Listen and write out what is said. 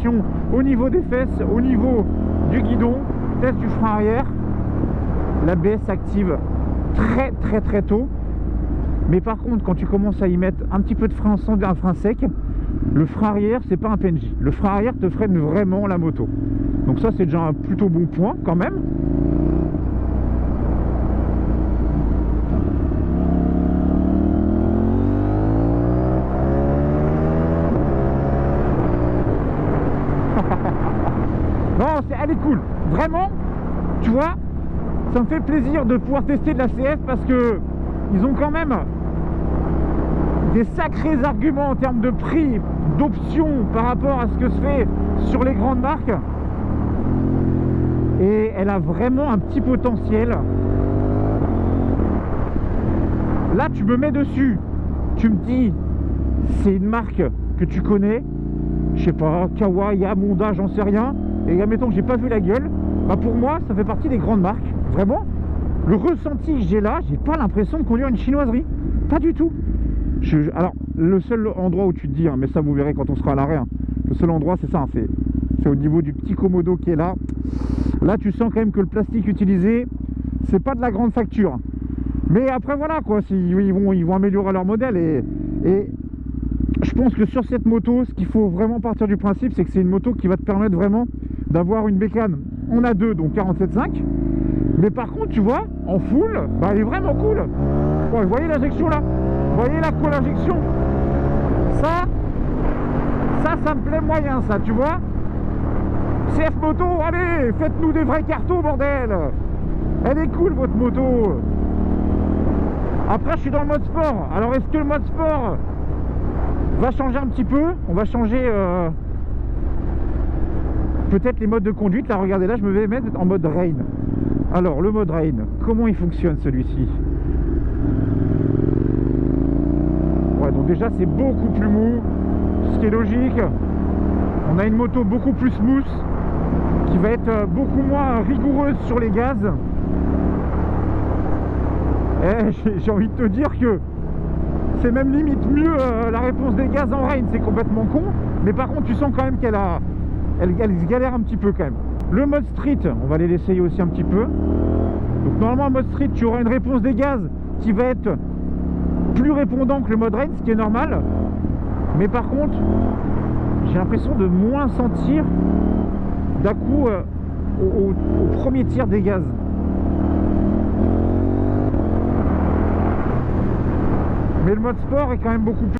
sensation au niveau des fesses, au niveau du guidon. Test du frein arrière. L'ABS s'active très tôt. Mais par contre, quand tu commences à y mettre un petit peu de frein sans un frein sec, le frein arrière, c'est pas un PNJ. Le frein arrière te freine vraiment la moto. Donc ça, c'est déjà un plutôt bon point quand même. Non, elle est cool. Vraiment, tu vois, ça me fait plaisir de pouvoir tester de la CF parce que ils ont quand même des sacrés arguments en termes de prix, d'options par rapport à ce que se fait sur les grandes marques. Et elle a vraiment un petit potentiel. Là, tu me mets dessus. Tu me dis, c'est une marque que tu connais. Je sais pas, Kawa, Honda, j'en sais rien. Et admettons que j'ai pas vu la gueule. Bah pour moi, ça fait partie des grandes marques. Vraiment, le ressenti que j'ai là, j'ai pas l'impression de conduire une chinoiserie. Pas du tout. Alors, le seul endroit où tu te dis, hein, mais ça vous verrez quand on sera à l'arrêt, hein, le seul endroit c'est ça, hein, c'est au niveau du petit Komodo qui est là. Là, tu sens quand même que le plastique utilisé, c'est pas de la grande facture. Mais après, voilà quoi, ils vont améliorer leur modèle. Et je pense que sur cette moto, ce qu'il faut vraiment partir du principe, c'est que c'est une moto qui va te permettre vraiment d'avoir une bécane. On a deux, donc 47.5. Mais par contre, tu vois, en full, bah, elle est vraiment cool. Bon, vous voyez l'injection là? Vous voyez la colle injection? Ça me plaît moyen, ça, tu vois. CF Moto, allez, faites-nous des vrais cartons, bordel. Elle est cool, votre moto. Après, je suis dans le mode sport. Alors, est-ce que le mode sport va changer un petit peu? On va changer peut-être les modes de conduite. Là, regardez, là, je me vais mettre en mode rain. Alors, le mode rain, comment il fonctionne, celui-ci? Ouais, donc déjà, c'est beaucoup plus mou, ce qui est logique. On a une moto beaucoup plus smooth, qui va être beaucoup moins rigoureuse sur les gaz. Et j'ai envie de te dire que c'est même limite mieux la réponse des gaz en rain, c'est complètement con. Mais par contre, tu sens quand même elle galère un petit peu quand même. Le mode street, on va aller l'essayer aussi un petit peu. Donc normalement, en mode street, tu auras une réponse des gaz qui va être plus répondant que le mode rain, ce qui est normal. Mais par contre, j'ai l'impression de moins sentir d'un coup au premier tir des gaz. Mais le mode sport est quand même beaucoup plus